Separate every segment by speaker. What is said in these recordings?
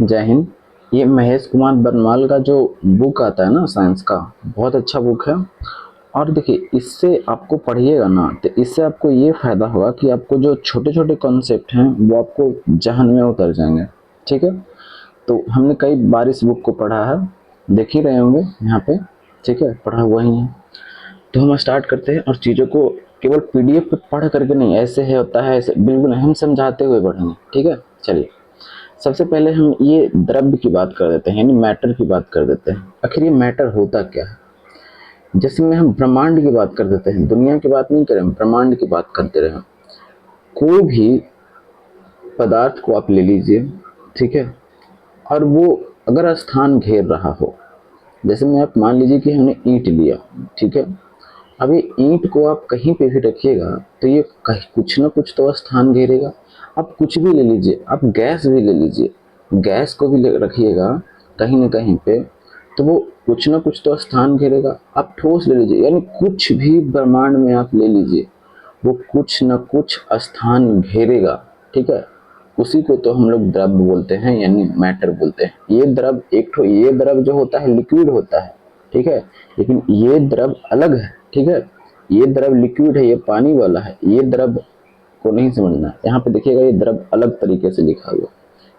Speaker 1: जय हिंद। ये महेश कुमार बरनवाल का जो बुक आता है ना साइंस का, बहुत अच्छा बुक है। और देखिए, इससे आपको पढ़िएगा ना तो इससे आपको ये फायदा होगा कि आपको जो छोटे छोटे कॉन्सेप्ट हैं वो आपको जहन में उतर जाएंगे। ठीक है, तो हमने कई बार इस बुक को पढ़ा है, देख ही रहे होंगे यहाँ पे। ठीक है, पढ़ा हुआ ही है। तो हम स्टार्ट करते हैं और चीज़ों को केवल पीडीएफ पे पढ़ करके नहीं, ऐसे है होता है ऐसे बिल्कुल नहीं, हम समझाते हुए पढ़ेंगे। ठीक है, चलिए। सबसे पहले हम ये द्रव्य की बात कर देते हैं, यानी मैटर की बात कर देते हैं। आखिर ये मैटर होता क्या है? जैसे में हम ब्रह्मांड की बात कर देते हैं, दुनिया की बात नहीं करें, ब्रह्मांड की बात करते रहे। कोई भी पदार्थ को आप ले लीजिए, ठीक है, और वो अगर स्थान घेर रहा हो, जैसे में आप मान लीजिए कि हमने ईंट लिया, ठीक है। अब ये ईंट को आप कहीं पे भी रखिएगा तो ये कहीं कुछ ना कुछ तो स्थान घेरेगा। आप कुछ भी ले लीजिए, आप गैस भी ले लीजिए, गैस को भी रखिएगा कहीं ना कहीं पे, तो वो कुछ ना कुछ तो स्थान घेरेगा। आप ठोस ले लीजिए, यानी कुछ भी ब्रह्मांड में आप ले लीजिए, वो कुछ न कुछ स्थान घेरेगा। ठीक है, उसी को तो हम लोग द्रव्य बोलते हैं, यानी मैटर बोलते हैं। ये द्रव्य एक ठो, ये द्रव्य जो होता है लिक्विड होता है, ठीक है, लेकिन ये द्रव्य अलग है। ठीक है, ये द्रव्य लिक्विड है, ये पानी वाला है। ये द्रव्य को नहीं समझना, यहाँ पे देखिएगा ये द्रव्य अलग तरीके से लिखा हुआ।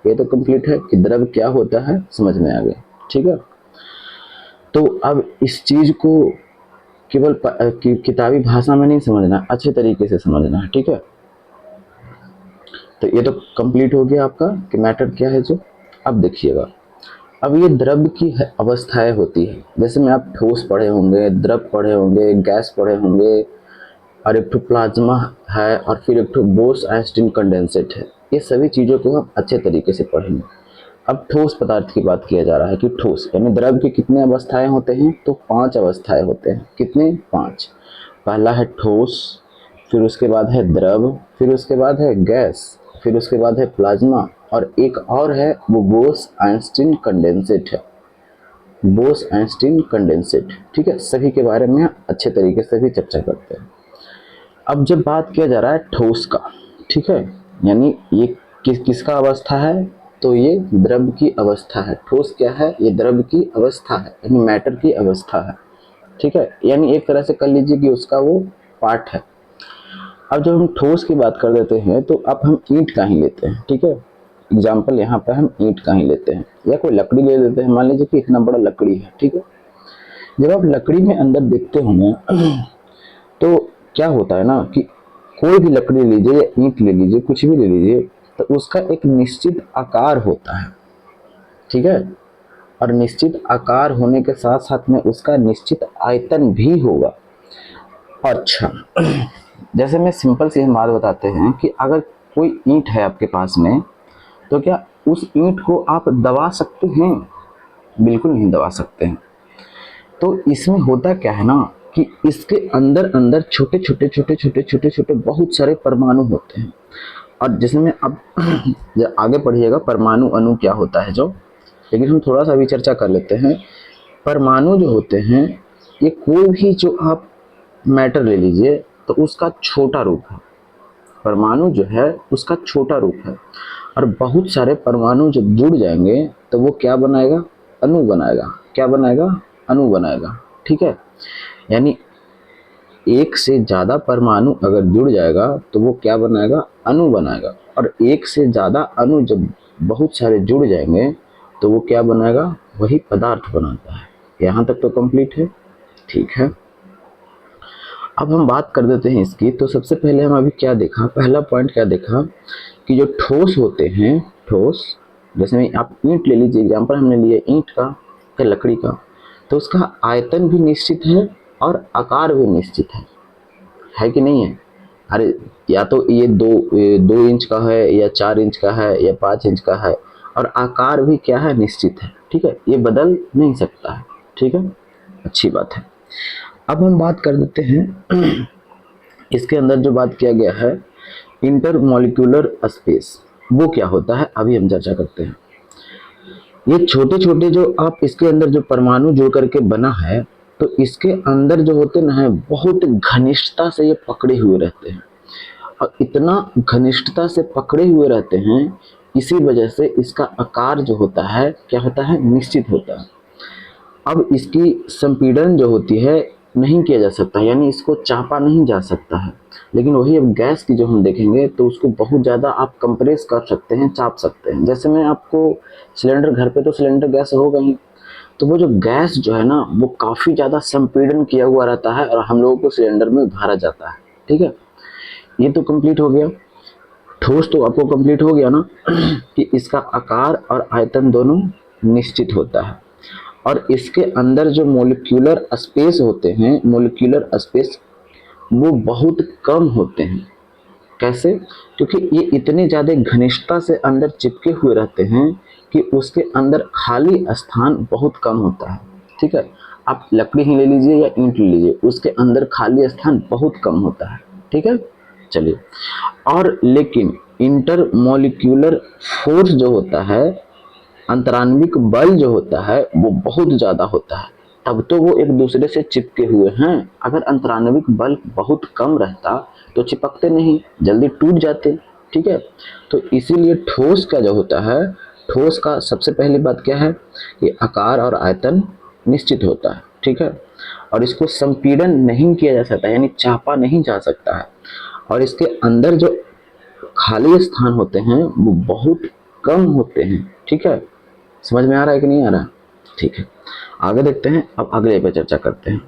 Speaker 1: ये तो कंप्लीट है कि द्रव्य क्या होता है, समझ में आ गया। ठीक है, तो अब इस चीज को केवल किताबी भाषा में नहीं समझना, अच्छे तरीके से समझना है। ठीक है, तो ये तो कंप्लीट हो गया आपका कि मैटर क्या है जो। अब देखिएगा, अब ये द्रव्य की अवस्थाएं होती है। जैसे में आप ठोस पढ़े होंगे, द्रव पढ़े होंगे, गैस पढ़े होंगे, और एक ठो प्लाज्मा है, और फिर एक ठो बोस आइंस्टीन कंडेंसेट है। ये सभी चीज़ों को हम अच्छे तरीके से पढ़ेंगे। अब ठोस पदार्थ की बात किया जा रहा है कि ठोस यानी द्रव की कितने अवस्थाएं होते हैं, तो 5 अवस्थाएं होते हैं। कितने? 5। पहला है ठोस, फिर उसके बाद है द्रव, फिर उसके बाद है गैस, फिर उसके बाद है प्लाज्मा, और एक और है वो बोस आइंस्टीन कंडेंसेट है। बोस आइंस्टीन कंडेंसेट, ठीक है। सभी के बारे में अच्छे तरीके से भी चर्चा करते हैं। अब जब बात किया जा रहा है ठोस का, ठीक है, यानी ये किसका अवस्था है, तो ये द्रव्य की अवस्था है। ठोस क्या है? ये द्रव्य की अवस्था है, यानी मैटर की अवस्था है। ठीक है, यानी एक तरह से कर लीजिए कि उसका वो पार्ट है। अब जब हम ठोस की बात कर देते हैं तो अब हम ईंट का ही लेते हैं। ठीक है, एग्जाम्पल यहाँ पे हम ईंट का ही लेते हैं, या कोई लकड़ी ले लेते हैं। मान लीजिए कि इतना बड़ा लकड़ी है, ठीक है। जब आप लकड़ी में अंदर देखते होंगे तो क्या होता है ना कि कोई भी लकड़ी ले लीजिए या ईंट ले लीजिए, कुछ भी ले लीजिए, तो उसका एक निश्चित आकार होता है। ठीक है, और निश्चित आकार होने के साथ साथ में उसका निश्चित आयतन भी होगा। अच्छा, जैसे मैं सिंपल सी हम बात बताते हैं कि अगर कोई ईंट है आपके पास में, तो क्या उस ईंट को आप दबा सकते हैं? बिल्कुल नहीं दबा सकते हैं। तो इसमें होता क्या है ना कि इसके अंदर अंदर छोटे छोटे छोटे छोटे छोटे छोटे बहुत सारे परमाणु होते हैं। और जिसमें अब जब आगे पढ़िएगा परमाणु अणु क्या होता है जो, लेकिन हम थोड़ा सा भी चर्चा कर लेते हैं। परमाणु जो होते हैं, ये कोई भी जो आप मैटर ले लीजिए तो उसका छोटा रूप है। परमाणु जो है उसका छोटा रूप है, और बहुत सारे परमाणु जब जुड़ जाएंगे तो वो क्या बनाएगा? अणु बनाएगा। क्या बनाएगा? अणु बनाएगा। ठीक है, यानी एक से ज्यादा परमाणु अगर जुड़ जाएगा तो वो क्या बनाएगा? अणु बनाएगा। और एक से ज्यादा अणु जब बहुत सारे जुड़ जाएंगे तो वो क्या बनाएगा? वही पदार्थ बनाता है। यहाँ तक तो कंप्लीट है। ठीक है, अब हम बात कर देते हैं इसकी। तो सबसे पहले हम अभी क्या देखा, पहला पॉइंट क्या देखा कि जो ठोस होते हैं, ठोस, जैसे में आप ईंट ले लीजिए, एग्जाम्पल हमने लिया ईंट का या लकड़ी का, तो उसका आयतन भी निश्चित है और आकार भी निश्चित है कि नहीं है? अरे, या तो ये 2 इंच का है, या 4 इंच का है, या 5 इंच का है, और आकार भी क्या है? निश्चित है। ठीक है, ये बदल नहीं सकता है। ठीक है, अच्छी बात है। अब हम बात कर देते हैं इसके अंदर जो बात किया गया है इंटरमोलिक्यूलर स्पेस, वो क्या होता है अभी हम चर्चा करते हैं। ये छोटे छोटे जो आप इसके अंदर जो परमाणु जुड़ करके बना है, तो इसके अंदर जो होते ना है बहुत घनिष्ठता से ये पकड़े हुए रहते हैं। और इतना घनिष्ठता से पकड़े हुए रहते हैं इसी वजह से इसका आकार जो होता है क्या होता है, निश्चित होता है। अब इसकी संपीड़न जो होती है नहीं किया जा सकता, यानी इसको चापा नहीं जा सकता है। लेकिन वही अब गैस की जो हम देखेंगे तो उसको बहुत ज़्यादा आप कंप्रेस कर सकते हैं, चाप सकते हैं। जैसे मैं आपको सिलेंडर, घर पे तो सिलेंडर गैस होगा ही, तो वो जो गैस जो है ना वो काफ़ी ज़्यादा संपीड़न किया हुआ रहता है और हम लोगों को सिलेंडर में भरा जाता है। ठीक है, ये तो कंप्लीट हो गया। ठोस तो आपको कंप्लीट हो गया ना कि इसका आकार और आयतन दोनों निश्चित होता है और इसके अंदर जो मोलिक्यूलर स्पेस होते हैं, मोलिक्यूलर स्पेस वो बहुत कम होते हैं। कैसे? क्योंकि ये इतने ज़्यादा घनिष्ठता से अंदर चिपके हुए रहते हैं कि उसके अंदर खाली स्थान बहुत कम होता है। ठीक है, आप लकड़ी ही ले लीजिए या ईंट ले लीजिए, उसके अंदर खाली स्थान बहुत कम होता है। ठीक है, चलिए। और लेकिन इंटरमोलिक्यूलर फोर्स जो होता है, अंतराण्विक बल जो होता है वो बहुत ज़्यादा होता है, तब तो वो एक दूसरे से चिपके हुए हैं। अगर अंतराण्विक बल बहुत कम रहता तो चिपकते नहीं, जल्दी टूट जाते। ठीक है, तो इसीलिए ठोस का जो होता है, ठोस का सबसे पहली बात क्या है कि आकार और आयतन निश्चित होता है। ठीक है, और इसको संपीड़न नहीं किया जा सकता, यानी चापा नहीं जा सकता है। और इसके अंदर जो खाली स्थान होते हैं वो बहुत कम होते हैं। ठीक है, समझ में आ रहा है कि नहीं आ रहा? ठीक है, आगे देखते हैं। अब अगले पे चर्चा करते हैं।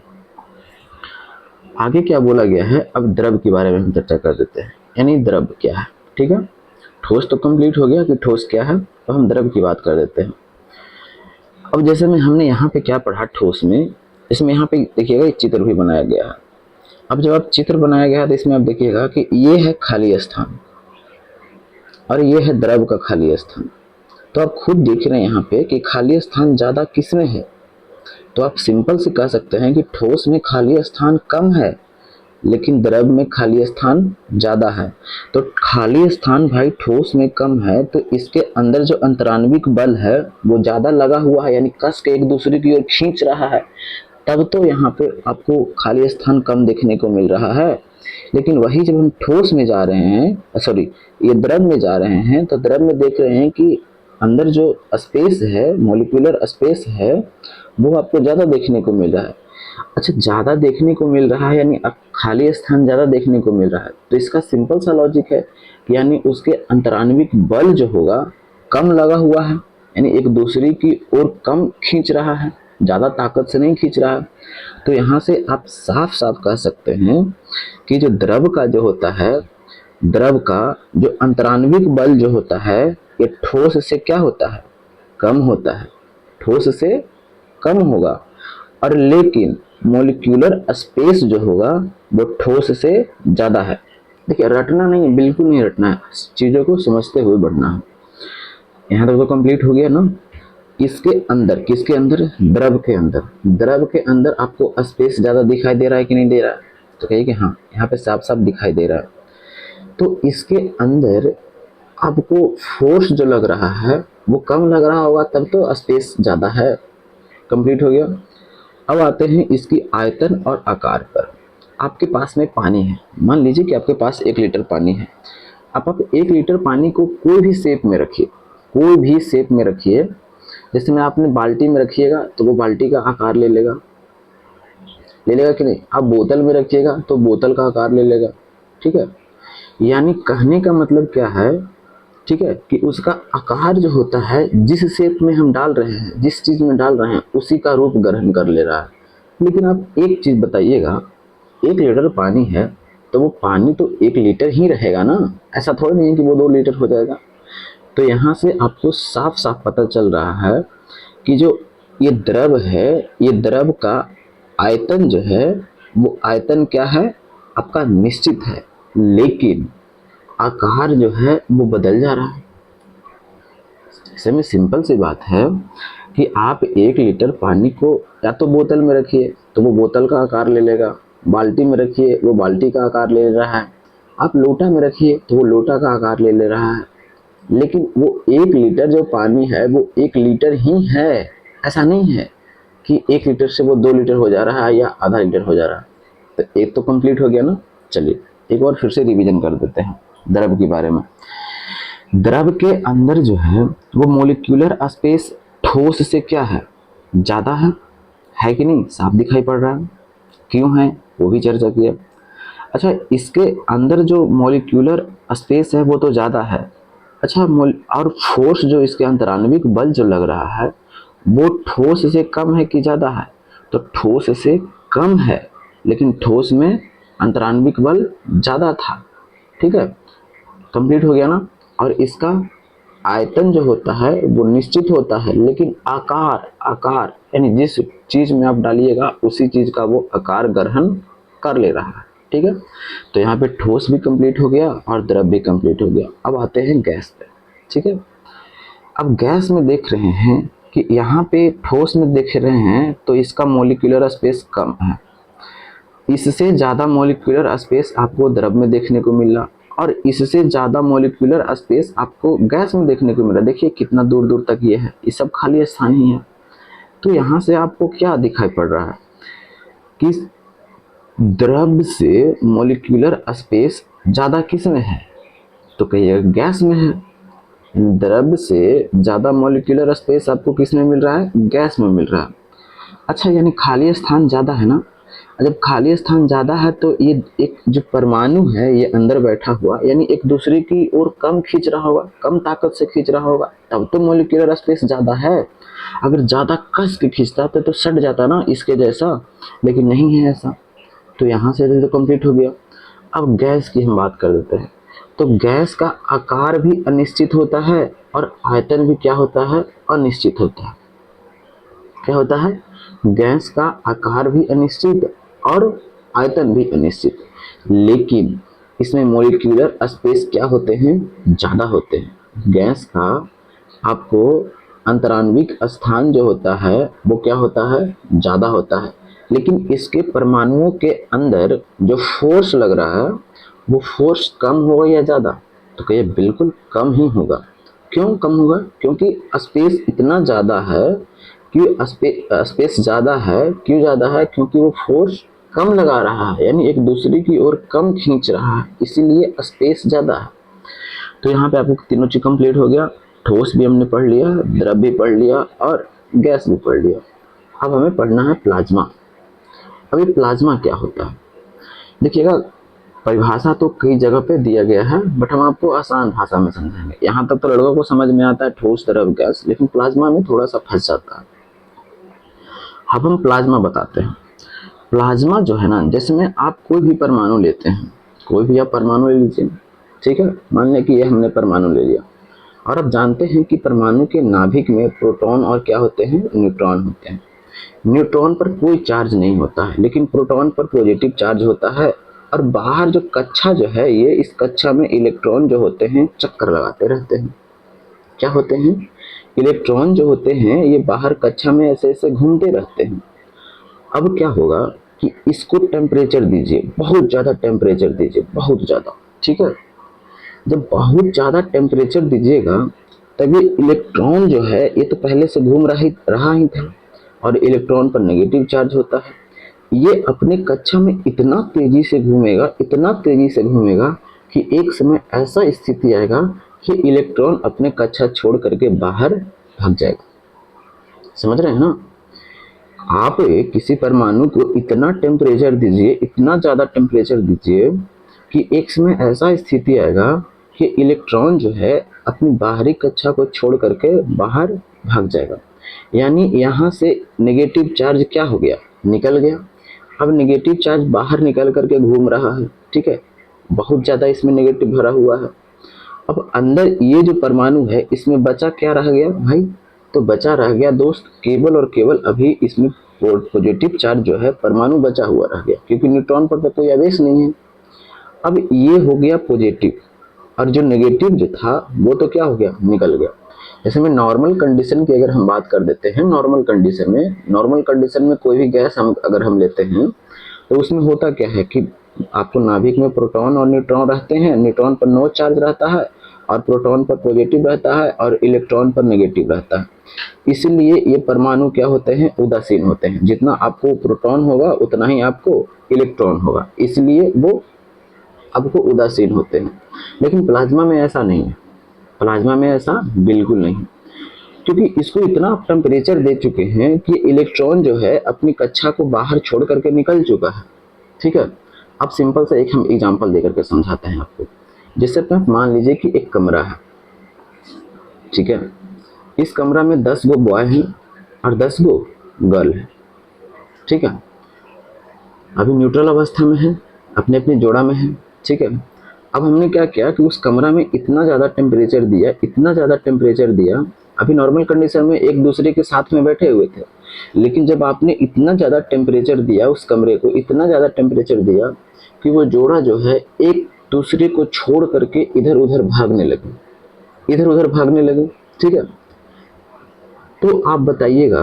Speaker 1: आगे क्या बोला गया है, अब द्रव के बारे में हम चर्चा कर देते हैं, यानी द्रव क्या है। ठीक है, ठोस तो कंप्लीट हो गया कि ठोस क्या है, तो हम द्रव की बात कर देते हैं। अब जैसे में हमने यहाँ पे क्या पढ़ा ठोस में, इसमें यहाँ पे देखिएगा एक चित्र भी बनाया गया है। अब जब आप चित्र बनाया गया है तो इसमें आप देखिएगा कि ये है खाली स्थान और ये है द्रव का खाली स्थान। तो आप खुद देख रहे हैं यहाँ पे कि खाली स्थान ज़्यादा किसमें है, तो आप सिंपल से कह सकते हैं कि ठोस में खाली स्थान कम है लेकिन द्रव में खाली स्थान ज़्यादा है। तो खाली स्थान भाई ठोस में कम है तो इसके अंदर जो अंतराण्विक बल है वो ज़्यादा लगा हुआ है, यानी कस के एक दूसरे की ओर खींच रहा है, तब तो यहाँ पे आपको खाली स्थान कम देखने को मिल रहा है। लेकिन वही जब हम ठोस में जा रहे हैं, सॉरी ये द्रव में जा रहे हैं, तो द्रव में देख रहे हैं कि अंदर जो स्पेस है, मॉलिक्यूलर स्पेस है, वो आपको ज़्यादा देखने को मिल रहा है। अच्छा, ज़्यादा देखने को मिल रहा है यानी खाली स्थान ज़्यादा देखने को मिल रहा है, तो इसका सिंपल सा लॉजिक है कि यानी उसके अंतराण्विक बल जो होगा कम लगा हुआ है, यानी एक दूसरे की ओर कम खींच रहा है, ज़्यादा ताकत से नहीं खींच रहा है। तो यहाँ से आप साफ साफ कह सकते हैं कि जो द्रव का जो होता है, द्रव का जो अंतराण्विक बल जो होता है ये ठोस से क्या होता है, कम होता है, ठोस से कम होगा। और लेकिन मॉलिक्यूलर स्पेस जो होगा वो ठोस से ज़्यादा है। देखिए, रटना नहीं, बिल्कुल नहीं रटना है, चीज़ों को समझते हुए बढ़ना है। यहाँ तक तो कंप्लीट हो गया ना। इसके अंदर, किसके अंदर, द्रव के अंदर, द्रव के अंदर आपको स्पेस ज़्यादा दिखाई दे रहा है कि नहीं दे रहा है, तो कहिए कि हाँ, यहाँ पे साफ साफ दिखाई दे रहा है। तो इसके अंदर आपको फोर्स जो लग रहा है वो कम लग रहा होगा, तब तो स्पेस ज़्यादा है। कंप्लीट हो गया। अब आते हैं इसकी आयतन और आकार पर। आपके पास में पानी है, मान लीजिए कि आपके पास 1 लीटर पानी है। अब आप 1 लीटर पानी को कोई भी शेप में रखिए, कोई भी शेप में रखिए। जैसे में आपने बाल्टी में रखिएगा तो वो बाल्टी का आकार ले लेगा, ले लेगा कि नहीं। आप बोतल में रखिएगा तो बोतल का आकार ले लेगा। ठीक है, यानी कहने का मतलब क्या है, ठीक है, कि उसका आकार जो होता है, जिस शेप में हम डाल रहे हैं, जिस चीज़ में डाल रहे हैं, उसी का रूप ग्रहण कर ले रहा है। लेकिन आप एक चीज़ बताइएगा, 1 लीटर पानी है तो वो पानी तो 1 लीटर ही रहेगा ना, ऐसा थोड़ा नहीं है कि वो 2 लीटर हो जाएगा। तो यहाँ से आपको साफ साफ पता चल रहा है कि जो ये द्रव है, ये द्रव का आयतन जो है वो आयतन क्या है, आपका निश्चित है, लेकिन आकार जो है वो बदल जा रहा है। ऐसे में सिंपल सी बात है कि आप 1 लीटर पानी को या तो बोतल में रखिए तो वो बोतल का आकार ले लेगा, बाल्टी में रखिए वो बाल्टी का आकार ले रहा है, आप लोटा में रखिए तो वो लोटा का आकार ले ले रहा है। लेकिन वो 1 लीटर जो पानी है वो 1 लीटर ही है, ऐसा नहीं है कि 1 लीटर से वो 2 लीटर हो जा रहा है या आधा लीटर हो जा रहा है। तो एक तो कंप्लीट हो गया ना। चलिए एक बार फिर से रिवीजन कर देते हैं द्रव के बारे में। द्रव के अंदर जो है वो मोलिक्यूलर स्पेस ठोस से क्या है, ज़्यादा है कि नहीं, साफ दिखाई पड़ रहा है। क्यों है वो भी चर्चा किया। अच्छा, इसके अंदर जो मॉलिक्यूलर स्पेस है वो तो ज़्यादा है। अच्छा, और फोर्स जो इसके अंतराण्विक बल जो लग रहा है वो ठोस से कम है कि ज़्यादा है, तो ठोस से कम है, लेकिन ठोस में अंतराण्विक बल ज़्यादा था। ठीक है, कंप्लीट हो गया ना। और इसका आयतन जो होता है वो निश्चित होता है, लेकिन आकार आकार यानी जिस चीज में आप डालिएगा उसी चीज का वो आकार ग्रहण कर ले रहा है। ठीक है, तो यहाँ पे ठोस भी कंप्लीट हो गया और द्रव भी कंप्लीट हो गया। अब आते हैं गैस पे। ठीक है, अब गैस में देख रहे हैं कि यहाँ पे ठोस में देख रहे हैं तो इसका मोलिकुलर स्पेस कम है, इससे ज़्यादा मॉलिक्यूलर स्पेस आपको द्रव में देखने को मिल रहा, और इससे ज़्यादा मॉलिक्यूलर स्पेस आपको गैस में देखने को मिल रहा। देखिए कितना दूर दूर तक ये है, ये सब खाली स्थान ही है। तो यहाँ से आपको क्या दिखाई पड़ रहा है कि द्रव से मॉलिक्यूलर स्पेस ज़्यादा किस में है, तो कहिएगा गैस में है। द्रव से ज़्यादा मॉलिक्यूलर स्पेस आपको किस में मिल रहा है, गैस में मिल रहा है। अच्छा, यानी खाली स्थान ज़्यादा है ना। जब खाली स्थान ज़्यादा है तो ये एक जो परमाणु है ये अंदर बैठा हुआ यानी एक दूसरे की ओर कम खींच रहा होगा, कम ताकत से खींच रहा होगा, तब तो मॉलिक्यूलर स्पेस ज़्यादा है। अगर ज़्यादा कस के खींचता तो सट जाता ना इसके जैसा, लेकिन नहीं है ऐसा। तो यहाँ से तो कंप्लीट हो गया। अब गैस की हम बात कर देते हैं। तो गैस का आकार भी अनिश्चित होता है और आयतन भी क्या होता है, अनिश्चित होता है। क्या होता है, गैस का आकार भी अनिश्चित और आयतन भी अनिश्चित, लेकिन इसमें मॉलिक्यूलर स्पेस क्या होते हैं, ज़्यादा होते हैं। गैस का आपको अंतराण्विक स्थान जो होता है वो क्या होता है, ज़्यादा होता है, लेकिन इसके परमाणुओं के अंदर जो फोर्स लग रहा है वो फोर्स कम होगा या ज़्यादा, तो कहिए बिल्कुल कम ही होगा। क्यों कम होगा, क्योंकि स्पेस इतना ज़्यादा है कि स्पेस ज़्यादा है। क्यों ज़्यादा है, क्योंकि वो फोर्स कम लगा रहा है, यानी एक दूसरे की ओर कम खींच रहा है, इसीलिए स्पेस ज़्यादा है। तो यहाँ पे आपको तीनों चीज कंप्लीट हो गया। ठोस भी हमने पढ़ लिया, द्रव भी पढ़ लिया और गैस भी पढ़ लिया। अब हमें पढ़ना है प्लाज्मा। अब ये प्लाज्मा क्या होता है, देखिएगा परिभाषा तो कई जगह पे दिया गया है, बट हम आपको आसान भाषा में समझाएंगे। यहाँ तक तो लड़कों को समझ में आता है ठोस, द्रव, गैस, लेकिन प्लाज्मा में थोड़ा सा फंस जाता है। अब हम प्लाज्मा बताते हैं। प्लाज्मा जो है ना, जैसे में आप कोई भी परमाणु लेते हैं, कोई भी आप परमाणु ले लीजिए। ठीक है, मान लें कि ये हमने परमाणु ले लिया, और आप जानते हैं कि परमाणु के नाभिक में प्रोटॉन और क्या होते हैं, न्यूट्रॉन होते हैं। न्यूट्रॉन पर कोई चार्ज नहीं होता है, लेकिन प्रोटॉन पर पॉजिटिव चार्ज होता है। और बाहर जो कक्षा जो है, ये इस कक्षा में इलेक्ट्रॉन जो होते हैं चक्कर लगाते रहते हैं। क्या होते हैं, इलेक्ट्रॉन जो होते हैं ये बाहर कक्षा में ऐसे ऐसे घूमते रहते हैं। अब क्या होगा कि इसको टेम्परेचर दीजिए, बहुत ज़्यादा टेम्परेचर दीजिए, बहुत ज़्यादा। ठीक है, जब बहुत ज़्यादा टेम्परेचर दीजिएगा तब ये इलेक्ट्रॉन जो है ये तो पहले से घूम रहा ही था, और इलेक्ट्रॉन पर नेगेटिव चार्ज होता है। ये अपने कक्षा में इतना तेजी से घूमेगा, इतना तेजी से घूमेगा कि एक समय ऐसा स्थिति आएगा कि इलेक्ट्रॉन अपने कक्षा छोड़ करके बाहर भाग जाएगा। समझ रहे हैं ना। आप किसी परमाणु को इतना टेम्परेचर दीजिए, इतना ज़्यादा टेम्परेचर दीजिए कि एक समय ऐसा स्थिति आएगा कि इलेक्ट्रॉन जो है अपनी बाहरी कक्षा को छोड़ करके बाहर भाग जाएगा। यानी यहाँ से नेगेटिव चार्ज क्या हो गया, निकल गया। अब नेगेटिव चार्ज बाहर निकल करके घूम रहा है। ठीक है, बहुत ज़्यादा इसमें नेगेटिव भरा हुआ है। अब अंदर ये जो परमाणु है इसमें बचा क्या रह गया भाई, तो बचा रह गया दोस्त केवल और केवल अभी इसमें पॉजिटिव चार्ज जो है परमाणु बचा हुआ रह गया, क्योंकि न्यूट्रॉन पर तो कोई आवेश नहीं है। अब ये हो गया पॉजिटिव, और जो नेगेटिव जो था वो तो क्या हो गया, निकल गया। जैसे में नॉर्मल कंडीशन की अगर हम बात कर देते हैं, नॉर्मल कंडीशन में कोई भी गैस अगर हम लेते हैं तो उसमें होता क्या है कि आपको नाभिक में प्रोटॉन और न्यूट्रॉन रहते हैं। न्यूट्रॉन पर नो चार्ज रहता है और प्रोटॉन पर पॉजिटिव रहता है और इलेक्ट्रॉन पर नेगेटिव रहता है। इसीलिए ये परमाणु क्या होते हैं, उदासीन होते हैं। जितना आपको प्रोटॉन होगा उतना ही आपको इलेक्ट्रॉन होगा, इसलिए वो आपको उदासीन होते हैं। लेकिन प्लाज्मा में ऐसा नहीं है। प्लाज्मा में ऐसा बिल्कुल नहीं, क्योंकि इसको इतना टेम्परेचर दे चुके हैं कि इलेक्ट्रॉन जो है अपनी कक्षा को बाहर छोड़ करके निकल चुका है। ठीक है, अब सिंपल सा एक हम एग्जांपल देकर के समझाते हैं आपको। जैसे आप मान लीजिए कि एक कमरा है, ठीक है, इस कमरा में 10 गो बॉय हैं और 10 गो गर्ल है। ठीक है, अभी न्यूट्रल अवस्था में है, अपने अपने जोड़ा में है। ठीक है, अब हमने क्या किया कि उस कमरा में इतना ज़्यादा टेम्परेचर दिया, इतना ज़्यादा टेम्परेचर दिया, अभी नॉर्मल कंडीशन में एक दूसरे के साथ में बैठे हुए थे, लेकिन जब आपने इतना ज़्यादा टेम्परेचर दिया उस कमरे को, इतना ज़्यादा टेम्परेचर दिया कि वो जोड़ा जो है एक दूसरे को छोड़ करके इधर उधर भागने लगे, इधर उधर भागने लगे। ठीक है, तो आप बताइएगा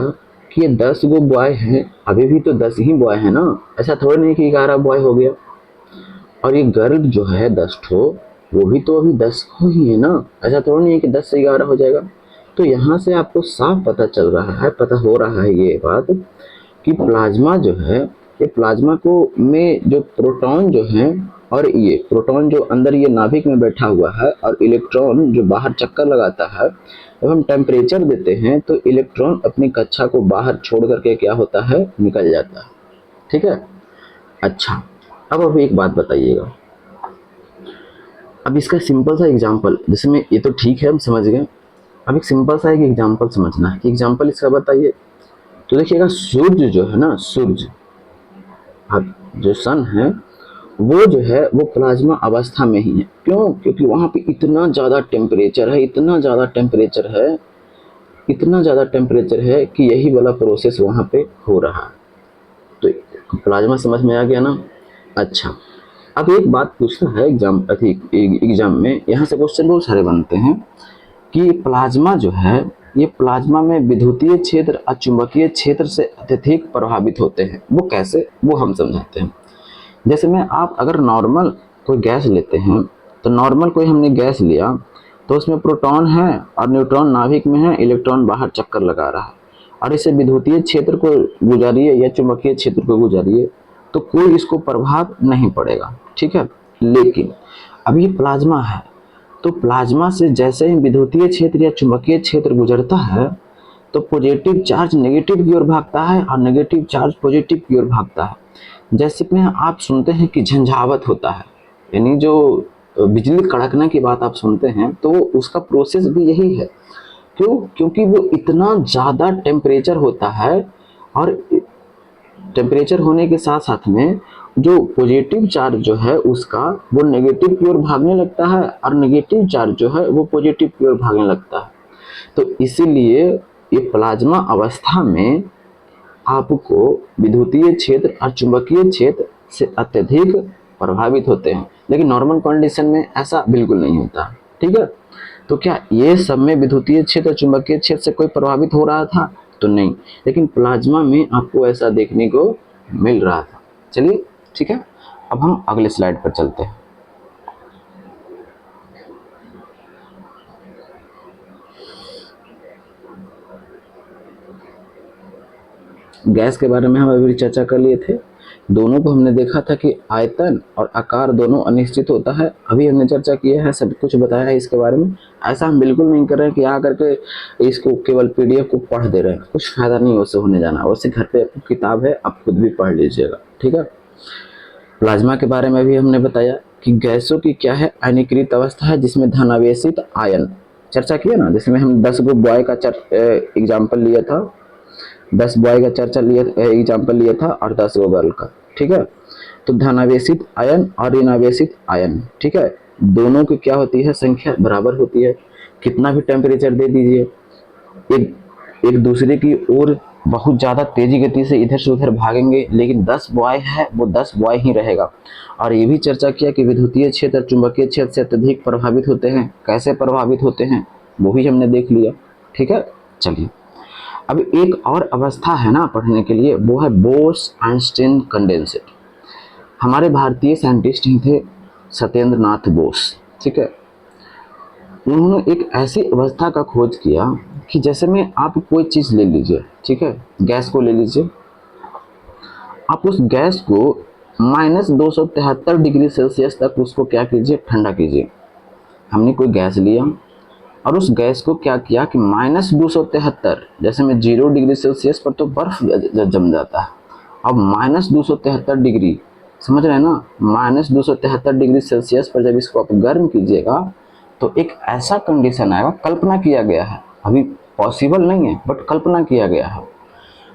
Speaker 1: कि ये 10 गो बॉय हैं, अभी भी तो 10 ही बॉय हैं ना, ऐसा थोड़ा नहीं कि 11 बॉय हो गया। और ये गर्ल जो है 10 ठो, वो भी तो अभी 10 को ही है ना, ऐसा थोड़ा नहीं है कि 10 से 11 हो जाएगा। तो यहाँ से आपको साफ पता चल रहा है, पता हो रहा है ये बात कि प्लाज्मा जो है, ये प्लाज्मा को में जो प्रोटॉन जो है, और ये प्रोटॉन जो अंदर ये नाभिक में बैठा हुआ है और इलेक्ट्रॉन जो बाहर चक्कर लगाता है, जब हम टेम्परेचर देते हैं तो इलेक्ट्रॉन अपनी कक्षा को बाहर छोड़ करके क्या होता है, निकल जाता है। ठीक है, अच्छा, अब एक बात बताइएगा, अब इसका सिंपल सा एग्जांपल, जिसमें ये तो ठीक है हम समझ गए, अब एक सिंपल सा एक एग्जांपल समझना है कि एग्जांपल इसका बताइए। तो देखिएगा, सूर्य जो है ना, सूर्य, अब जो सन है वो जो है वो प्लाज्मा अवस्था में ही है। क्यों? क्योंकि वहाँ पे इतना ज़्यादा टेम्परेचर है, इतना ज़्यादा टेम्परेचर है, इतना ज़्यादा टेम्परेचर है कि यही वाला प्रोसेस वहाँ पे हो रहा है। तो प्लाज्मा समझ में आ गया ना। अच्छा, अब एक बात पूछना है एग्जाम में, यहाँ से क्वेश्चन बहुत सारे बनते हैं कि प्लाज्मा जो है, ये प्लाज्मा में विद्युतीय क्षेत्र और चुंबकीय क्षेत्र से अत्यधिक प्रभावित होते हैं। वो कैसे, वो हम समझाते हैं। जैसे में आप अगर नॉर्मल कोई गैस लेते हैं, तो नॉर्मल कोई हमने गैस लिया तो उसमें प्रोटॉन है और न्यूट्रॉन नाभिक में है, इलेक्ट्रॉन बाहर चक्कर लगा रहा है, और इसे विद्युतीय क्षेत्र को गुजारिए या चुंबकीय क्षेत्र को गुजारिए तो कोई इसको प्रभाव नहीं पड़ेगा। ठीक है, लेकिन अब ये प्लाज्मा है, तो प्लाज्मा से जैसे ही विद्युतीय क्षेत्र या चुंबकीय क्षेत्र गुजरता है तो पॉजिटिव चार्ज नेगेटिव की ओर भागता है और नेगेटिव चार्ज पॉजिटिव की ओर भागता है। जैसे में आप सुनते हैं कि झंझावत होता है, यानी जो बिजली कड़कने की बात आप सुनते हैं, तो उसका प्रोसेस भी यही है। क्यों? क्योंकि वो इतना ज़्यादा टेम्परेचर होता है, और टेम्परेचर होने के साथ साथ में जो पॉजिटिव चार्ज जो है उसका वो नेगेटिव की ओर भागने लगता है, और नेगेटिव चार्ज जो है वो पॉजिटिव की ओर भागने लगता है। तो इसीलिए ये प्लाज्मा अवस्था में आपको विद्युतीय क्षेत्र और चुंबकीय क्षेत्र से अत्यधिक प्रभावित होते हैं, लेकिन नॉर्मल कंडीशन में ऐसा बिल्कुल नहीं होता। ठीक है, तो क्या ये सब में विद्युतीय क्षेत्र और चुंबकीय क्षेत्र से कोई प्रभावित हो रहा था? तो नहीं, लेकिन प्लाज्मा में आपको ऐसा देखने को मिल रहा था। चलिए ठीक है, अब हम अगले स्लाइड पर चलते हैं। गैस के बारे में हम अभी चर्चा कर लिए थे। दोनों को हमने देखा था कि आयतन और आकार दोनों अनिश्चित होता है। अभी हमने चर्चा किया है, सब कुछ बताया है इसके बारे में। ऐसा हम बिल्कुल नहीं कर रहे हैं कि आ करके इसको केवल पीडीएफ को पढ़ दे रहे हैं, कुछ फायदा नहीं उससे होने जाना। वैसे घर पे किताब है, आप खुद भी पढ़ लीजिएगा। ठीक है, प्लाज्मा के बारे में भी हमने बताया कि गैसों की क्या है, आयनीकृत अवस्था है जिसमें धनावेशित आयन, चर्चा किया ना, जिसमें हम 10 गो बॉय का एग्जाम्पल लिया था, 10 बॉय का एग्जाम्पल लिया था और 10 गो गर्ल का। ठीक है, तो धनावेशित आयन और ऋणावेशित आयन, ठीक है, दोनों की क्या होती है, संख्या बराबर होती है। कितना भी टेम्परेचर दे दीजिए, एक एक दूसरे की ओर बहुत ज़्यादा तेजी गति से इधर से उधर भागेंगे, लेकिन 10 बॉय है वो 10 बॉय ही रहेगा। और ये भी चर्चा किया कि विद्युतीय क्षेत्र चुंबकीय क्षेत्र से अत्यधिक प्रभावित होते हैं। कैसे प्रभावित होते हैं वो भी हमने देख लिया। ठीक है, चलिए अब एक और अवस्था है ना पढ़ने के लिए, वो है बोस-आइंस्टीन कंडेंसेट। हमारे भारतीय साइंटिस्ट ही थे सत्येंद्र नाथ बोस। ठीक है, उन्होंने एक ऐसी अवस्था का खोज किया कि जैसे में आप कोई चीज़ ले लीजिए, ठीक है, गैस को ले लीजिए, आप उस गैस को -273 डिग्री सेल्सियस तक उसको क्या कीजिए, ठंडा कीजिए। हमने कोई गैस लिया, और उस गैस को क्या किया कि -273, जैसे में 0 डिग्री सेल्सियस पर तो बर्फ जम जाता है, अब -273 डिग्री, समझ रहे हैं ना, -273 डिग्री सेल्सियस पर जब इसको आप गर्म कीजिएगा तो एक ऐसा कंडीशन आएगा, कल्पना किया गया है, अभी पॉसिबल नहीं है बट कल्पना किया गया है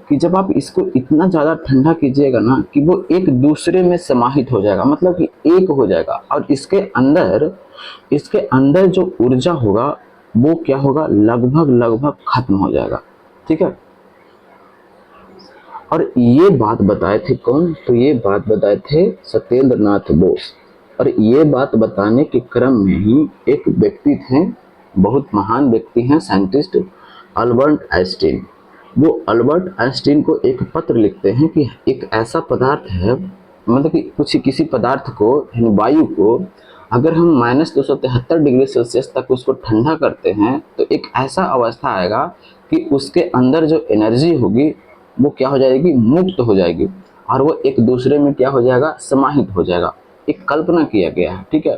Speaker 1: कि जब आप इसको इतना ज़्यादा ठंडा कीजिएगा ना कि वो एक दूसरे में समाहित हो जाएगा, मतलब कि एक हो जाएगा, और इसके अंदर जो ऊर्जा होगा वो क्या होगा, लगभग लगभग खत्म हो जाएगा। ठीक है, और ये बात बताए थे कौन, तो ये बात बताए थे सत्येंद्र नाथ बोस। और ये बात बताने के क्रम में ही एक व्यक्ति थे, बहुत महान व्यक्ति हैं, साइंटिस्ट, अल्बर्ट आइंस्टीन। वो अल्बर्ट आइंस्टीन को एक पत्र लिखते हैं कि एक ऐसा पदार्थ है, मतलब कि कुछ किसी पदार्थ को, यानी वायु को, अगर हम -273 डिग्री सेल्सियस तक उसको ठंडा करते हैं तो एक ऐसा अवस्था आएगा कि उसके अंदर जो एनर्जी होगी वो क्या हो जाएगी, मुक्त हो जाएगी, और वो एक दूसरे में क्या हो जाएगा, समाहित हो जाएगा। एक कल्पना किया गया है। ठीक है,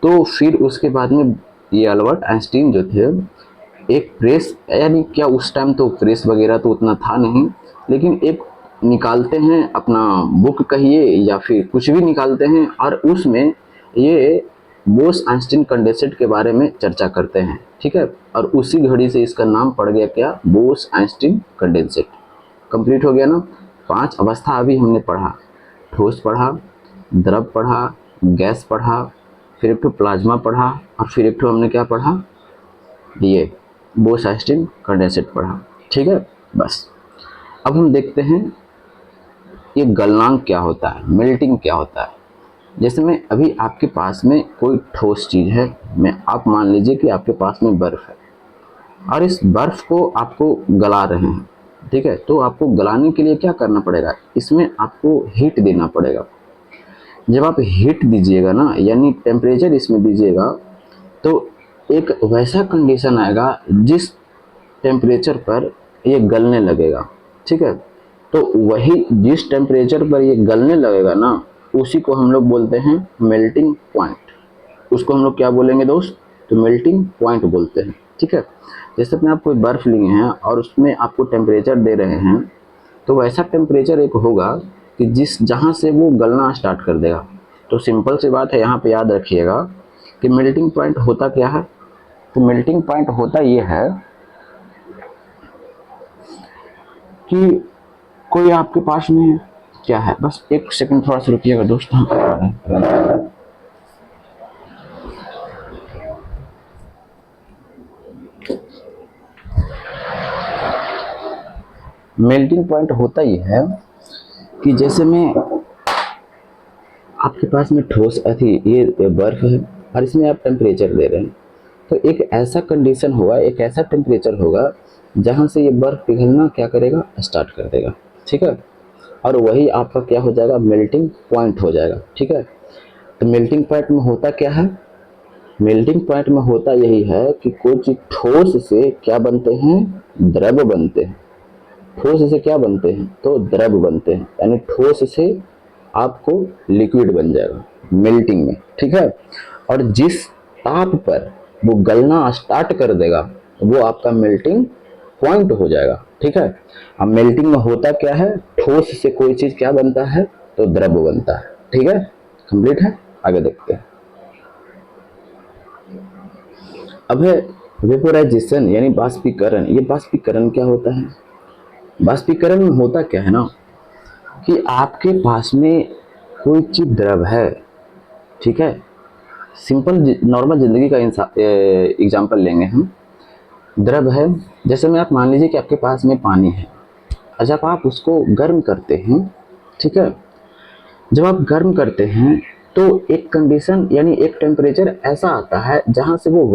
Speaker 1: तो फिर उसके बाद में ये अल्बर्ट आइंस्टीन जो थे, एक प्रेस, यानी क्या उस टाइम तो प्रेस वगैरह तो उतना था नहीं, लेकिन एक निकालते हैं अपना बुक कहिए या फिर कुछ भी निकालते हैं, और उसमें ये बोस आइंस्टीन कंडेंसेट के बारे में चर्चा करते हैं। ठीक है, और उसी घड़ी से इसका नाम पड़ गया क्या, बोस आइंस्टीन कंडेंसेट। कंप्लीट हो गया ना। 5 अवस्था अभी हमने पढ़ा, ठोस पढ़ा, द्रव पढ़ा, गैस पढ़ा, फिर एक ठो प्लाज्मा पढ़ा, और फिर एक ठो हमने क्या पढ़ा, ये बोस आइंस्टीन कंडेंसेट पढ़ा। ठीक है, बस अब हम देखते हैं ये गलनांक क्या होता है, मेल्टिंग क्या होता है। जैसे में अभी आपके पास में कोई ठोस चीज़ है, मैं आप मान लीजिए कि आपके पास में बर्फ़ है, और इस बर्फ़ को आपको गला रहे हैं। ठीक है, तो आपको गलाने के लिए क्या करना पड़ेगा, इसमें आपको हीट देना पड़ेगा। जब आप हीट दीजिएगा ना, यानी टेम्परेचर इसमें दीजिएगा, तो एक वैसा कंडीशन आएगा जिस टेम्परेचर पर ये गलने लगेगा। ठीक है, तो वही जिस टेम्परेचर पर ये गलने लगेगा ना, उसी को हम लोग बोलते हैं मेल्टिंग पॉइंट। उसको हम लोग क्या बोलेंगे दोस्त, तो मेल्टिंग पॉइंट बोलते हैं। ठीक है, जैसे अपने आप कोई बर्फ़ लिए हैं और उसमें आपको टेम्परेचर दे रहे हैं, तो वैसा टेम्परेचर एक होगा कि जहाँ से वो गलना स्टार्ट कर देगा। तो सिंपल सी बात है, यहाँ पे याद रखिएगा कि मेल्टिंग पॉइंट होता क्या है। तो मेल्टिंग पॉइंट होता ये है कि कोई आपके पास में क्या है, बस एक सेकंड थोड़ा सा रुकिएगा दोस्त। मेल्टिंग पॉइंट होता ये है कि जैसे में आपके पास में ठोस थी, ये बर्फ है, और इसमें आप टेम्परेचर दे रहे हैं, तो एक ऐसा कंडीशन होगा, एक ऐसा टेम्परेचर होगा जहाँ से ये बर्फ पिघलना क्या करेगा, स्टार्ट कर देगा। ठीक है, और वही आपका क्या हो जाएगा, मेल्टिंग पॉइंट हो जाएगा। ठीक है, तो मेल्टिंग पॉइंट में होता क्या है, मेल्टिंग पॉइंट में होता यही है कि कोई चीज ठोस से क्या बनते हैं, द्रव बनते हैं। ठोस से क्या बनते हैं, तो द्रव बनते हैं, यानी ठोस से आपको लिक्विड बन जाएगा मेल्टिंग में। ठीक है, और जिस ताप पर वो गलना स्टार्ट कर देगा वो आपका मेल्टिंग पॉइंट हो जाएगा। ठीक है, अब मेल्टिंग में होता क्या है, ठोस से कोई चीज क्या बनता है, तो द्रव बनता है। ठीक है, कंप्लीट है, आगे देखते हैं। अब है वेपोराइजेशन, यानी बाष्पीकरण। ये बाष्पीकरण क्या होता है, बाष्पीकरण में होता क्या है ना कि आपके पास में कोई चीज द्रव है। ठीक है, सिंपल नॉर्मल जिंदगी का एग्जांपल लेंगे हम। द्रव है, जैसे में आप मान लीजिए कि आपके पास में पानी है, और जब आप उसको गर्म करते हैं, ठीक है, जब आप गर्म करते हैं तो एक कंडीशन, यानी एक टेम्परेचर ऐसा आता है जहाँ से वो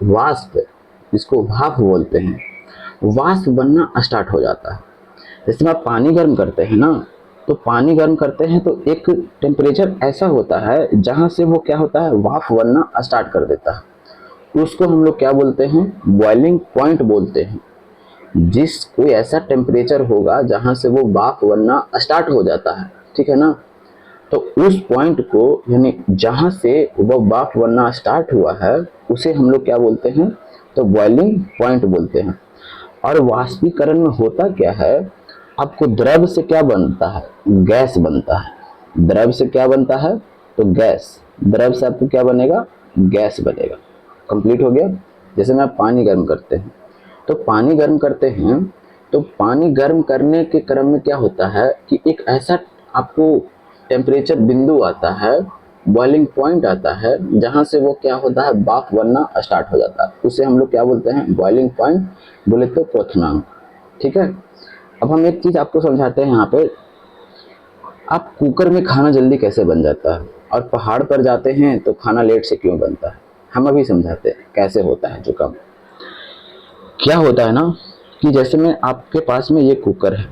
Speaker 1: वाष्प, जिसको भाप बोलते हैं, वाष्प बनना स्टार्ट हो जाता है। जैसे आप पानी गर्म करते हैं ना, तो पानी गर्म करते हैं तो एक टेम्परेचर ऐसा होता है जहाँ से वो क्या होता है, वाष्प बनना स्टार्ट कर देता है। उसको हम लोग क्या बोलते हैं, बॉइलिंग पॉइंट बोलते हैं। जिस कोई ऐसा टेम्परेचर होगा जहाँ से वो वाष्प बनना स्टार्ट हो जाता है, ठीक है ना, तो उस पॉइंट को, यानी जहां से वो भाप बनना स्टार्ट हुआ है, उसे हम लोग क्या बोलते हैं, तो बॉइलिंग पॉइंट बोलते हैं। और वाष्पीकरण में होता क्या है, आपको द्रव से क्या बनता है, गैस बनता है। द्रव से क्या बनता है, तो गैस। द्रव से आपको क्या बनेगा, गैस बनेगा। कंप्लीट हो गया। जैसे में आप पानी गर्म करते हैं, तो पानी गर्म करते हैं, तो पानी गर्म करने के क्रम में क्या होता है कि एक ऐसा आपको टेम्परेचर बिंदु आता है, बॉइलिंग पॉइंट आता है, जहां से वो क्या होता है, भाप बनना स्टार्ट हो जाता है। उसे हम लोग क्या बोलते हैं, बॉइलिंग पॉइंट, बोले तो क्वथनांक। ठीक है। अब हम एक चीज आपको समझाते हैं यहाँ पे, आप कुकर में खाना जल्दी कैसे बन जाता है, और पहाड़ पर जाते हैं तो खाना लेट से क्यों बनता है। हम अभी समझाते हैं कैसे होता है जो काम। क्या होता है ना, कि जैसे में आपके पास में ये कुकर है,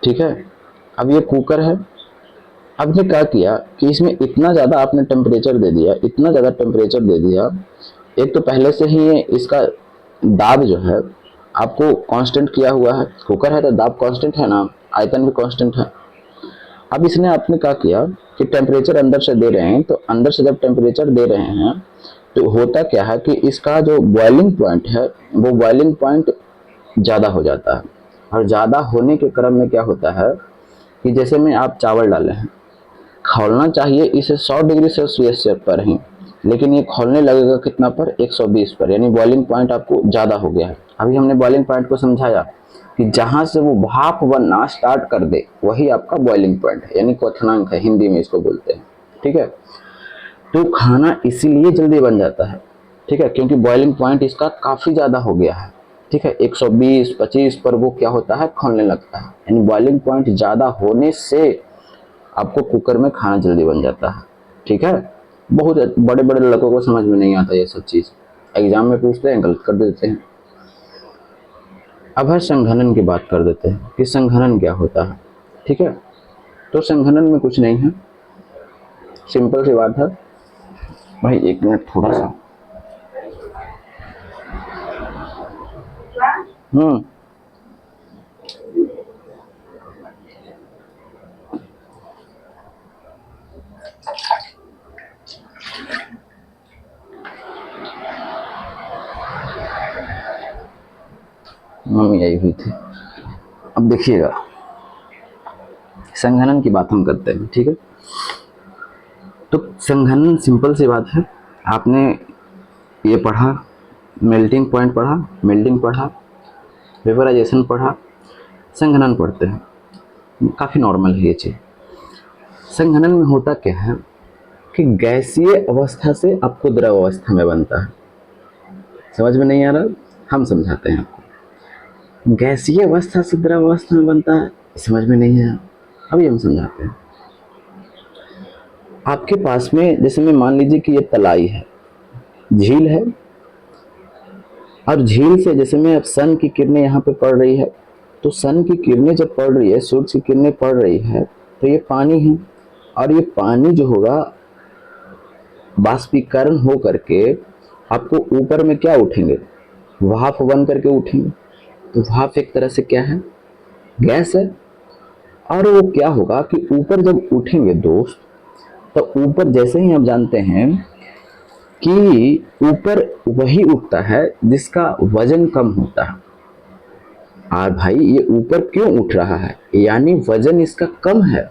Speaker 1: ठीक है। अब ये कुकर है, आपने क्या किया कि इसमें इतना ज़्यादा आपने टेम्परेचर दे दिया, इतना ज़्यादा टेम्परेचर दे दिया। एक तो पहले से ही इसका दाब जो है आपको कांस्टेंट किया हुआ है, कुकर है तो दाब कांस्टेंट है ना, आयतन भी कांस्टेंट है। अब इसने आपने क्या किया कि टेम्परेचर अंदर से दे रहे हैं, तो अंदर से जब टेम्परेचर दे रहे हैं, तो होता क्या है कि इसका जो बॉइलिंग पॉइंट है, वो बॉइलिंग पॉइंट ज़्यादा हो जाता है। और ज़्यादा होने के क्रम में क्या होता है कि जैसे में आप चावल डाले हैं, खौलना चाहिए इसे 100 डिग्री सेल्सियस पर ही, लेकिन ये खोलने लगेगा कितना पर, 120 पर, यानी बॉइलिंग पॉइंट आपको ज़्यादा हो गया है। अभी हमने बॉइलिंग पॉइंट को समझाया कि जहां से वो भाप बनना स्टार्ट कर दे, वही आपका बॉइलिंग पॉइंट है, यानी क्वथनांक है, हिंदी में इसको बोलते हैं। ठीक है। तो खाना इसीलिए जल्दी बन जाता है, ठीक है, क्योंकि बॉइलिंग पॉइंट इसका काफ़ी ज़्यादा हो गया है। ठीक है, 120-25 पर वो क्या होता है, खोलने लगता है। यानी बॉइलिंग पॉइंट ज़्यादा होने से आपको कुकर में खाना जल्दी बन जाता है। ठीक है। बहुत बड़े बड़े लड़कों को समझ में नहीं आता ये सब चीज़, एग्जाम में पूछते हैं, गलत कर देते हैं। अब है संघनन की बात कर देते हैं कि संघनन क्या होता है। ठीक है। तो संघनन में कुछ नहीं है, सिंपल सी बात है। भाई एक मिनट थोड़ा सा। हम्म। मम्मी आई हुई थी। अब देखिएगा, संघनन की बात हम करते हैं। ठीक है। तो संघनन सिंपल सी बात है, आपने ये पढ़ा, मेल्टिंग पॉइंट पढ़ा, मेल्टिंग पढ़ा, वेपराइजेशन पढ़ा, संघनन पढ़ते हैं, काफ़ी नॉर्मल है ये चीज़। संघनन में होता क्या है कि गैसीय अवस्था से आपको द्रव अवस्था में बनता है। समझ में नहीं आ रहा, हम समझाते हैं आपको। गैसीय अवस्था से द्रव अवस्था में बनता है, समझ में नहीं है, अभी हम समझाते हैं। आपके पास में जैसे में मान लीजिए कि ये तलाई है, झील है, और झील से जैसे में अब सन की किरणें यहाँ पे पड़ रही है, तो सन की किरणें जब पड़ रही है, सूरज की किरणें पड़ रही है, तो ये पानी है। और ये पानी जो होगा बाष्पीकरण हो करके आपको ऊपर में क्या उठेंगे, भाप बन करके उठेंगे। तो भाप एक तरह से क्या है, गैस है। और वो क्या होगा कि ऊपर जब उठेंगे दोस्त, तो ऊपर जैसे ही हम जानते हैं कि ऊपर वही उठता है जिसका वजन कम होता है। और भाई ये ऊपर क्यों उठ रहा है, यानी वजन इसका कम है,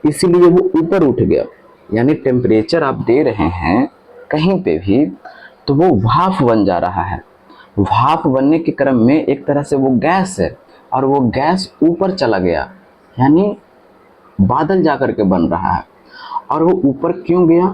Speaker 1: इसीलिए वो ऊपर उठ गया। यानी टेम्परेचर आप दे रहे हैं कहीं पे भी, तो वो भाप बन जा रहा है। भाप बनने के क्रम में एक तरह से वो गैस है, और वो गैस ऊपर चला गया, यानी बादल जा करके बन रहा है। और वो ऊपर क्यों गया,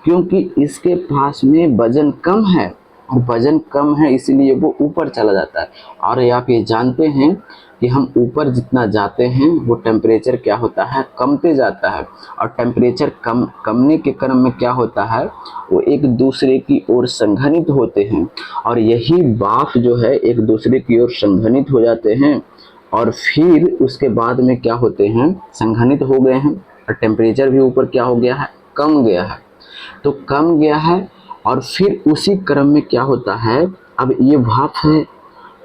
Speaker 1: क्योंकि इसके पास में वजन कम है, और वजन कम है इसीलिए वो ऊपर चला जाता है। और आप ये जानते हैं कि हम ऊपर जितना जाते हैं वो टेम्परेचर क्या होता है, कमते जाता है। और टेम्परेचर कमने के क्रम में क्या होता है, वो एक दूसरे की ओर संघनित होते हैं। और यही भाप जो है एक दूसरे की ओर संघनित हो जाते हैं, और फिर उसके बाद में क्या होते हैं, संघनित हो गए हैं, और टेम्परेचर भी ऊपर क्या हो गया है, कम गया है। तो कम गया है, और फिर उसी क्रम में क्या होता है, अब ये भाप है,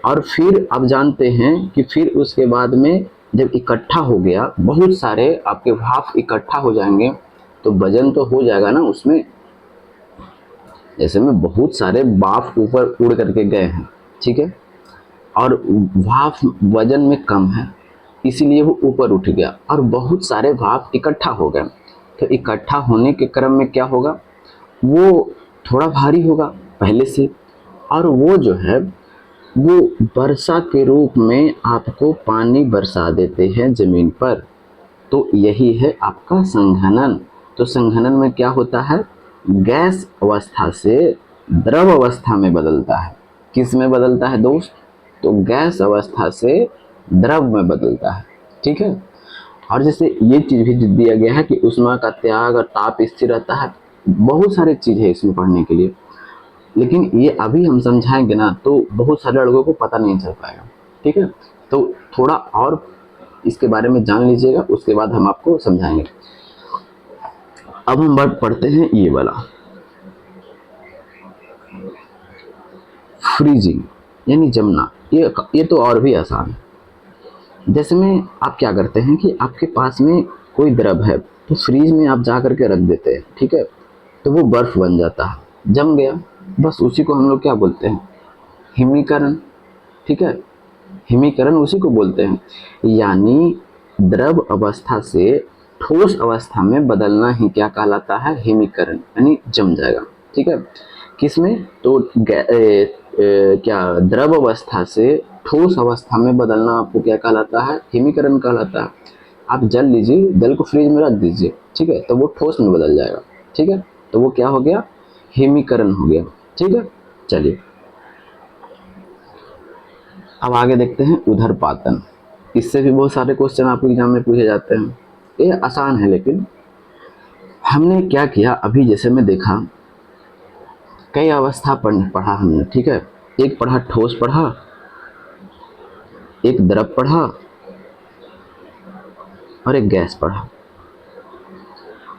Speaker 1: और फिर अब जानते हैं कि फिर उसके बाद में जब इकट्ठा हो गया, बहुत सारे आपके भाप इकट्ठा हो जाएंगे तो वजन तो हो जाएगा ना उसमें। जैसे में बहुत सारे भाप ऊपर उड़ करके गए हैं, ठीक है, और भाप वजन में कम है इसीलिए वो ऊपर उठ गया, और बहुत सारे भाप इकट्ठा हो गए। तो इकट्ठा होने के क्रम में क्या होगा, वो थोड़ा भारी होगा पहले से, और वो जो है वो वर्षा के रूप में आपको पानी बरसा देते हैं जमीन पर। तो यही है आपका संघनन। तो संघनन में क्या होता है, गैस अवस्था से द्रव अवस्था में बदलता है। किस में बदलता है दोस्त, तो गैस अवस्था से द्रव में बदलता है, ठीक है। और जैसे ये चीज भी दिया गया है कि ऊष्मा का त्याग और ताप स्थिर रहता है, बहुत सारी चीज है इसमें पढ़ने के लिए, लेकिन ये अभी हम समझाएंगे ना तो बहुत सारे लड़कों को पता नहीं चल पाएगा, ठीक है। तो थोड़ा और इसके बारे में जान लीजिएगा, उसके बाद हम आपको समझाएंगे। अब हम बात पढ़ते हैं ये वाला, फ्रीजिंग यानी जमना। ये तो और भी आसान है। जैसे में आप क्या करते हैं कि आपके पास में कोई द्रव है तो फ्रीज में आप जा करके रख देते हैं, ठीक है, तो वो बर्फ बन जाता है, जम गया, बस उसी को हम लोग क्या बोलते हैं, हिमीकरण, ठीक है। हिमीकरण उसी को बोलते हैं, यानी द्रव अवस्था से ठोस अवस्था में बदलना ही क्या कहलाता है, हिमीकरण, यानी जम जाएगा, ठीक है। किसमें, तो क्या द्रव अवस्था से ठोस अवस्था में बदलना आपको क्या कहलाता है, हिमीकरण कहलाता है। आप जल लीजिए, जल को फ्रिज में रख दीजिए, ठीक है, तो वो ठोस में बदल जाएगा, ठीक है, तो वो क्या हो गया, हिमीकरण हो गया, ठीक है। चलिए अब आगे देखते हैं उधर्पातन। इससे भी बहुत सारे क्वेश्चन आपको एग्जाम में पूछे जाते हैं, ये आसान है। लेकिन हमने क्या किया, अभी जैसे मैं देखा कई अवस्था पढ़ा हमने, ठीक है, एक पढ़ा ठोस पढ़ा, एक द्रव पढ़ा और एक गैस पढ़ा।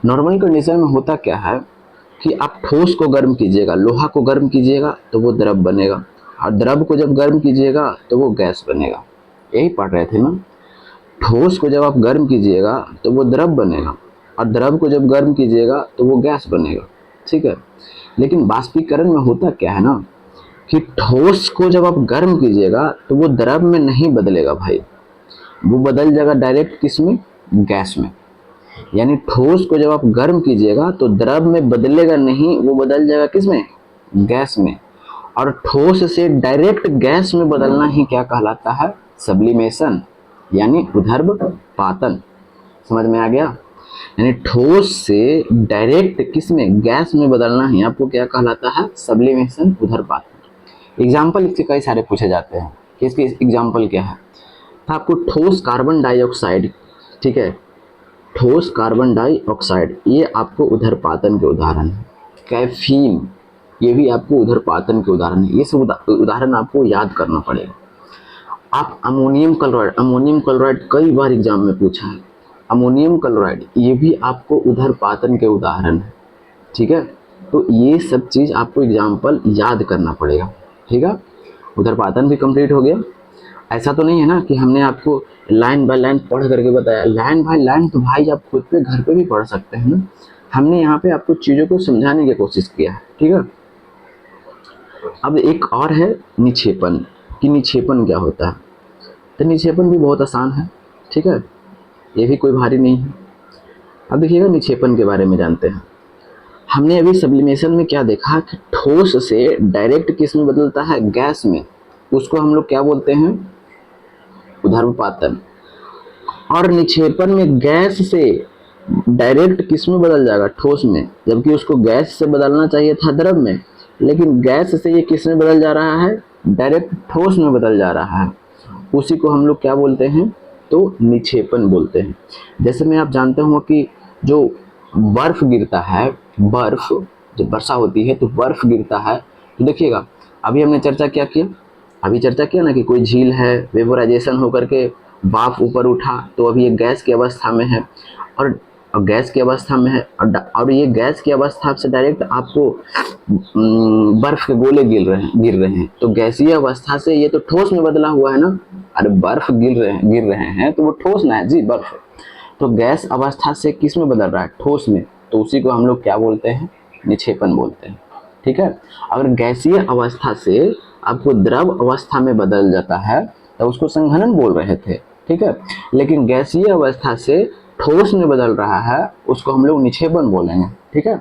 Speaker 1: नॉर्मल कंडीशन में होता क्या है कि आप ठोस को गर्म कीजिएगा, लोहा को गर्म कीजिएगा तो वो द्रव बनेगा, और द्रव को जब गर्म कीजिएगा तो वो गैस बनेगा। यही पढ़ रहे थे ना, ठोस को जब आप गर्म कीजिएगा तो वो द्रव बनेगा, और द्रव को जब गर्म कीजिएगा तो वो गैस बनेगा, ठीक है। लेकिन बाष्पीकरण में होता क्या है ना कि ठोस को जब आप गर्म कीजिएगा तो वो द्रव में नहीं बदलेगा भाई, वो बदल जाएगा डायरेक्ट किस में, गैस में। यानी ठोस को जब आप गर्म कीजिएगा तो द्रव में बदलेगा नहीं, वो बदल जाएगा किस में, गैस में। और ठोस से डायरेक्ट गैस में बदलना ही क्या कहलाता है, सब्लिमेशन, यानी उधर्वपातन। समझ में आ गया, यानी ठोस से डायरेक्ट किस में, गैस में बदलना ही आपको क्या कहलाता है, सब्लिमेशन, उधर्वपातन। एग्जाम्पल इसके कई सारे पूछे जाते हैं कि इसकी एग्जाम्पल क्या है, तो आपको ठोस कार्बन डाइऑक्साइड, ठीक है, ठोस कार्बन डाइऑक्साइड ये आपको उधर्वपातन के उदाहरण है। कैफीन ये भी आपको उधर्वपातन के उदाहरण है। ये सब उदाहरण आपको याद करना पड़ेगा। आप अमोनियम क्लोराइड कई बार एग्जाम में पूछा है, अमोनियम क्लोराइड ये भी आपको उधर्वपातन के उदाहरण है, ठीक है। तो ये सब चीज आपको एग्जाम्पल याद करना पड़ेगा, ठीक है। उधर्वपातन भी कंप्लीट हो गया। ऐसा तो नहीं है ना कि हमने आपको लाइन बाय लाइन पढ़ करके बताया, लाइन बाय लाइन तो भाई आप खुद पे घर पे भी पढ़ सकते हैं ना। हमने यहाँ पे आपको चीज़ों को समझाने की कोशिश किया है, ठीक है। अब एक और है निक्षेपण, कि निक्षेपण क्या होता है। तो निक्षेपण भी बहुत आसान है, ठीक है, ये भी कोई भारी नहीं है। अब देखिएगा निक्षेपण के बारे में जानते हैं। हमने अभी सब्लिमेशन में क्या देखा कि ठोस से डायरेक्ट किस में बदलता है, गैस में, उसको हम लोग क्या बोलते हैं, उधर्वपातन। और निक्षेपण में गैस से डायरेक्ट किस में बदल जाएगा, ठोस में, जबकि उसको गैस से बदलना चाहिए था द्रव में, लेकिन गैस से ये किस में बदल जा रहा है, डायरेक्ट ठोस में बदल जा रहा है। उसी को हम लोग क्या बोलते हैं, तो निक्षेपण बोलते हैं। जैसे में आप जानते हो कि जो बर्फ गिरता है, बर्फ जब वर्षा होती है तो बर्फ गिरता है, तो देखिएगा अभी हमने चर्चा क्या किया, अभी चर्चा किया ना कि कोई झील है, वेपोराइजेशन होकर के भाप ऊपर उठा, तो अभी ये गैस की अवस्था में है, और गैस की अवस्था में है, और ये गैस की अवस्था से डायरेक्ट आपको बर्फ के गोले गिर रहे हैं, तो गैसीय अवस्था से ये तो ठोस में बदला हुआ है ना, अरे बर्फ गिर रहे हैं तो वो ठोस ना है जी, बर्फ। तो गैस अवस्था से किस में बदल रहा है, ठोस में, तो उसी को हम लोग क्या बोलते हैं, निक्षेपण बोलते हैं। ठीक है। अगर गैसीय अवस्था से आपको द्रव अवस्था में बदल जाता है तो उसको संघनन बोल रहे थे। ठीक है। लेकिन गैसीय अवस्था से ठोस में बदल रहा है उसको हम लोग निक्षेपण बोलेंगे। ठीक है,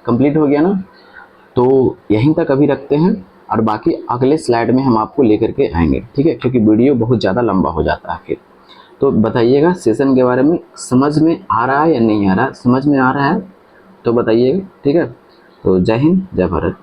Speaker 1: कंप्लीट हो गया ना। तो यहीं तक अभी रखते हैं और बाकी अगले स्लाइड में हम आपको लेकर के आएंगे। ठीक है, क्योंकि वीडियो बहुत ज़्यादा लंबा हो जाता है फिर। तो बताइएगा सेशन के बारे में समझ में आ रहा है या नहीं आ रहा है। समझ में आ रहा है तो बताइएगा। ठीक है, तो जय हिंद, जय भारत।